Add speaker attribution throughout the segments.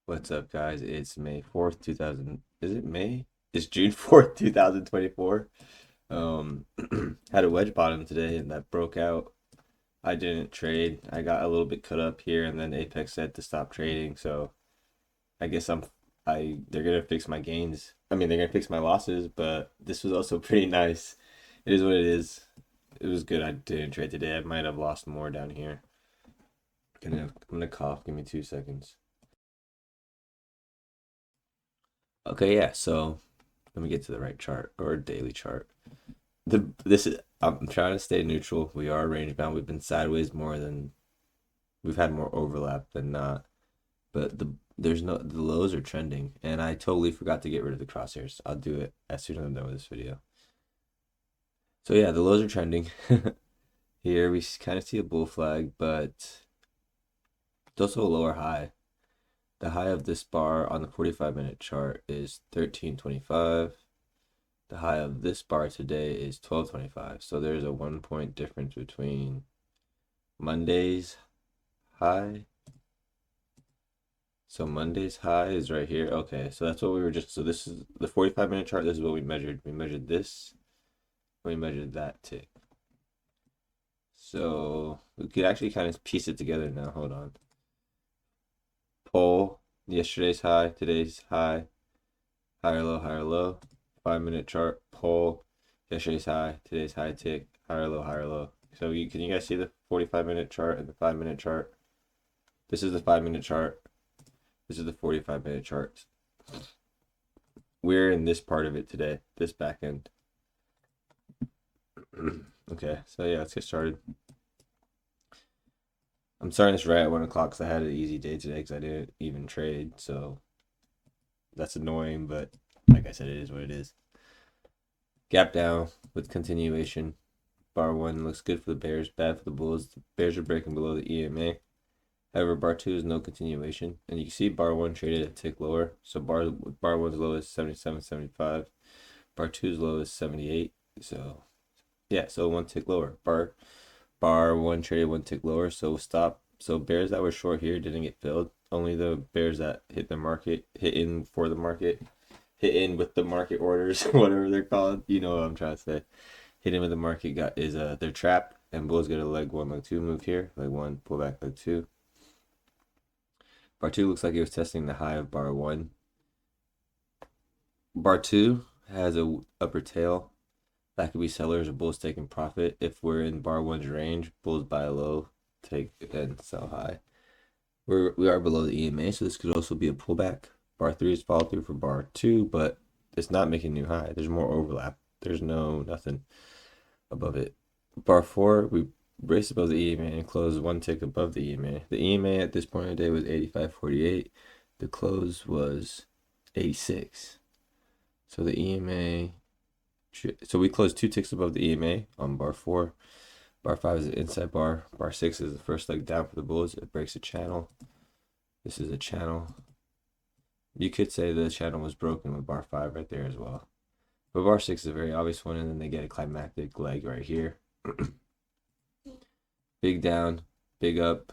Speaker 1: What's up, guys? It's May 4th, 2000. Is it May? It's June 4th, 2024. Um, had a wedge bottom today and that broke out. I didn't trade. I got a little bit cut up here and then Apex said to stop trading. So I guess they're gonna fix my gains. I mean, they're gonna fix my losses, but this was also pretty nice. It is what it is. It was good. I didn't trade today. I might have lost more down here. I'm gonna cough. Give me 2 seconds. Okay, yeah. So let me get to the right chart or daily chart. This is I'm trying to stay neutral. We are range bound. We've been sideways more than we've had more overlap than not. But the lows are trending, and I totally forgot to get rid of the crosshairs. I'll do it as soon as I'm done with this video. So yeah, the lows are trending. Here we kind of see a bull flag, but it's also a lower high. The high of this bar on the 45-minute chart is 1325. The high of this bar today is 1225. So there's a 1 point difference between Monday's high. So Monday's high is right here. Okay, so that's what we were just, so this is the 45-minute chart. This is what we measured. We measured this. We measured that tick. So we could actually kind of piece it together now. Hold on. Pole, yesterday's high, today's high, higher low, higher low. 5-minute chart, pole, yesterday's high, today's high tick, higher low, higher low. So can you guys see the 45-minute chart and the 5-minute chart? This is the 5-minute chart. This is the 45-minute chart. We're in this part of it today, this back end. Okay, so yeah, let's get started. I'm starting this right at 1 o'clock because I had an easy day today because I didn't even trade. So that's annoying, but like I said, it is what it is. Gap down with continuation. Bar 1 looks good for the bears, bad for the bulls. The bears are breaking below the EMA. However, bar 2 is no continuation. And you can see bar 1 traded a tick lower. So bar 1's low is 77.75. Bar 2's low is 78. So yeah, so 1 tick lower. Bar 1 traded 1 tick lower. So stop. So bears that were short here didn't get filled. Only the bears that hit the market, hit in for the market, hit in with the market orders, whatever they're called. You know what I'm trying to say. Hit in with the market they're trapped, and bulls get a leg 1, leg 2 move here. Leg 1, pull back, leg 2. Bar 2 looks like it was testing the high of bar 1. Bar 2 has a upper tail. That could be sellers or bulls taking profit. If we're in bar 1's range, bulls buy low, take and sell high. We are below the EMA, so this could also be a pullback. Bar 3 is follow through for bar 2, but it's not making new high. There's more overlap. There's nothing above it. Bar 4, we raced above the EMA and closed 1 tick above the EMA. The EMA at this point of the day was 85.48. The close was 86. So the EMA, so we closed 2 ticks above the EMA on bar 4. Bar 5 is an inside bar. Bar 6 is the first leg down for the bulls. It breaks a channel. This is a channel. You could say the channel was broken with bar 5 right there as well. But bar 6 is a very obvious one, and then they get a climactic leg right here. Big down, big up.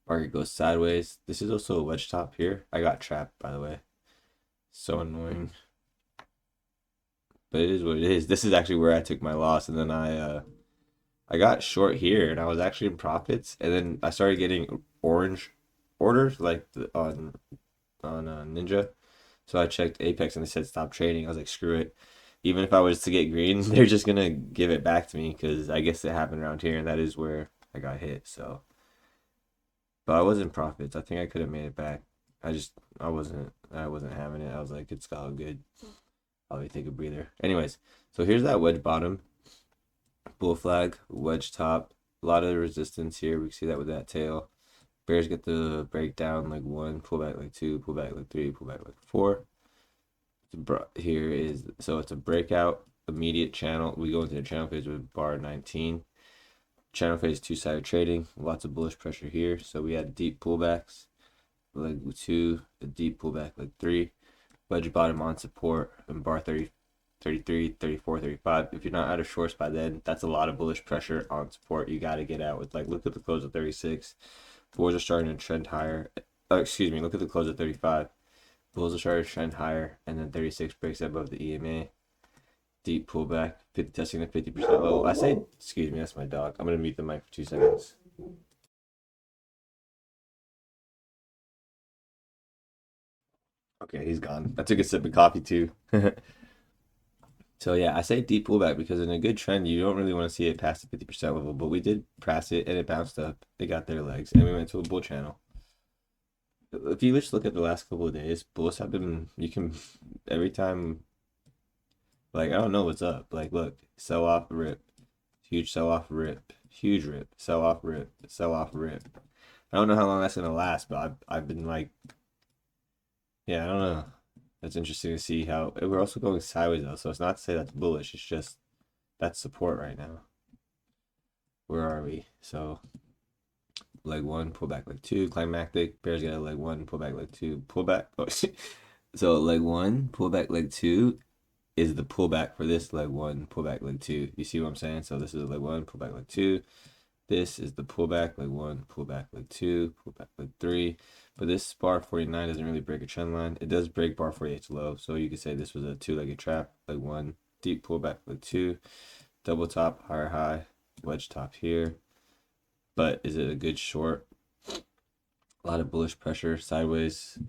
Speaker 1: Market goes sideways. This is also a wedge top here. I got trapped, by the way. So annoying. But it is what it is. This is actually where I took my loss, and then I got short here, and I was actually in profits, and then I started getting orange orders like on Ninja. So I checked Apex, and they said stop trading. I was like, screw it. Even if I was to get green, they're just gonna give it back to me because I guess it happened around here, and that is where I got hit. So, but I was in profits. I think I could have made it back. I wasn't having it. I was like, it's all good. I'll take a breather. Anyways, so here's that wedge bottom. Bull flag, wedge top, a lot of resistance here. We can see that with that tail. Bears get the breakdown like 1, pull back like 2, pull back like 3, pull back like 4. Here is, so it's a breakout, immediate channel. We go into the channel phase with bar 19. Channel phase 2-sided trading, lots of bullish pressure here. So we had deep pullbacks, leg 2, a deep pullback like 3. Wedge bottom on support and bar 30. 33, 34, 35. If you're not out of shorts by then, that's a lot of bullish pressure on support. You got to get out with, like, look at the close of 36. Boards are starting to trend higher. Excuse me, look at the close at 35. Bulls will try to trend higher, and then 36 breaks above the EMA. Deep pullback, 50, testing the 50% level. I say, excuse me, that's my dog. I'm gonna mute the mic for 2 seconds. Okay, he's gone. I took a sip of coffee too. So yeah, I say deep pullback because in a good trend, you don't really want to see it past the 50% level, but we did pass it and it bounced up. They got their legs and we went to a bull channel. If you just look at the last couple of days, bulls have been, you can, every time, like, I don't know what's up. Like, look, sell off, rip, huge sell off, rip, huge rip, sell off, rip, sell off, rip. I don't know how long that's gonna last, but I've been like, yeah, I don't know. That's interesting to see how we're also going sideways though, so it's not to say that's bullish. It's just that's support right now. Where are we? So leg one, pull back leg two, climactic. Bears got a leg one, pull back leg two, pull back. Oh, so leg one, pull back leg two is the pullback for this leg one, pull back leg two. You see what I'm saying? So this is leg one, pull back leg two. This is the pullback, leg one, pullback, leg two, pullback, leg three. But this bar 49 doesn't really break a trend line. It does break bar 48's low. So you could say this was a two-legged trap, leg one, deep pullback, leg two, double top, higher high, wedge top here. But is it a good short? A lot of bullish pressure, sideways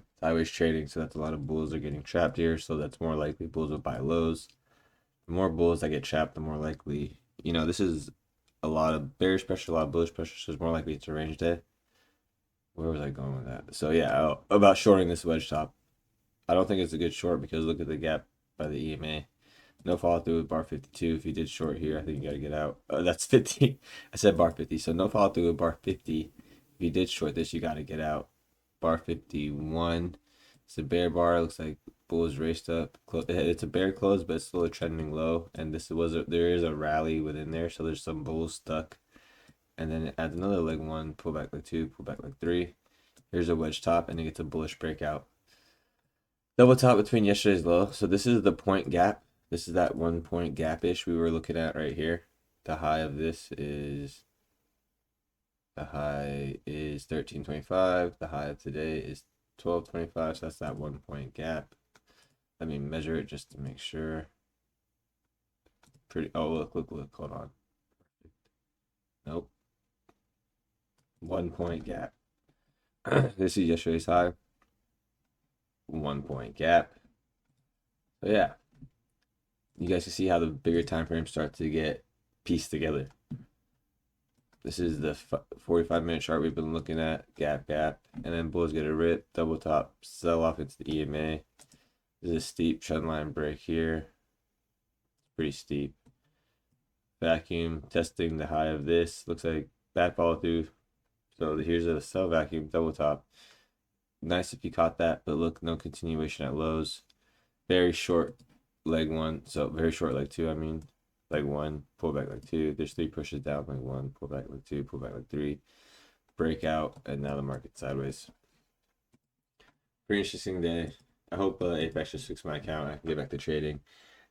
Speaker 1: trading. So that's a lot of bulls are getting trapped here. So that's more likely bulls will buy lows. The more bulls that get trapped, the more likely, this is a lot of bearish pressure, a lot of bullish pressure, so it's more likely it's a range day. Where was I going with that? So yeah, about shorting this wedge top. I don't think it's a good short because look at the gap by the EMA. No follow through with bar 52. If you did short here, I think you got to get out. That's 50. I said bar 50. So no follow through with bar 50. If you did short this, you got to get out. Bar 51. It's a bear bar. It looks like bulls raced up. It's a bear close, but it's still a trending low. And there is a rally within there, so there's some bulls stuck. And then it adds another leg one, pull back leg two, pull back leg three. Here's a wedge top, and it gets a bullish breakout. Double top between yesterday's low. So this is the point gap. This is that 1 point gap-ish we were looking at right here. The high of this is 1325. The high of today is 1225. So that's that 1 point gap. Let me measure it just to make sure. Look, hold on. Nope. 1 point gap. This is yesterday's high. 1 point gap. So yeah, you guys can see how the bigger time frames start to get pieced together. This is the 45-minute chart we've been looking at, gap, and then bulls get a rip, double top, sell off into the EMA. There's a steep trend line break here. Pretty steep. Vacuum, testing the high of this. Looks like bad follow through. So here's a sell vacuum, double top. Nice if you caught that, but look, no continuation at lows. Very short leg one, so very short leg two, I mean. Leg one, pull back leg two. There's 3 pushes down, leg one, pull back leg two, pull back leg three. Breakout, and now the market sideways. Pretty interesting day. I hope Apex just fixed my account. I can get back to trading.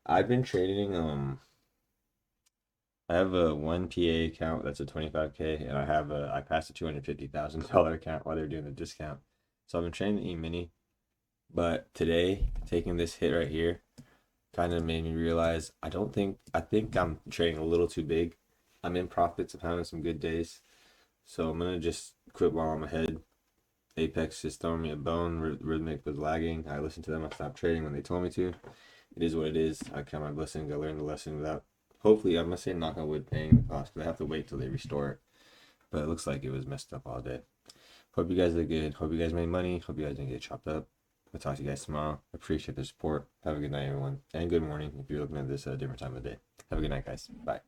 Speaker 1: I've been trading, I have a 1 PA account that's a 25K, and I passed a $250,000 account while they're doing the discount. So I've been trading the E-mini, but today, taking this hit right here, kind of made me realize I think I'm trading a little too big. I'm in profits. I'm having some good days. So I'm going to just quit while I'm ahead. Apex just throwing me a bone. Rhythmic was lagging. I listened to them. I stopped trading when they told me to. It is what it is. I count my blessings. I learned the lesson without, hopefully, I'm going to say knock on wood, paying the cost. But I have to wait till they restore it. But it looks like it was messed up all day. Hope you guys are good. Hope you guys made money. Hope you guys didn't get chopped up. I'll talk to you guys tomorrow. Appreciate the support. Have a good night, everyone. And good morning if you're looking at this at a different time of the day. Have a good night, guys. Bye.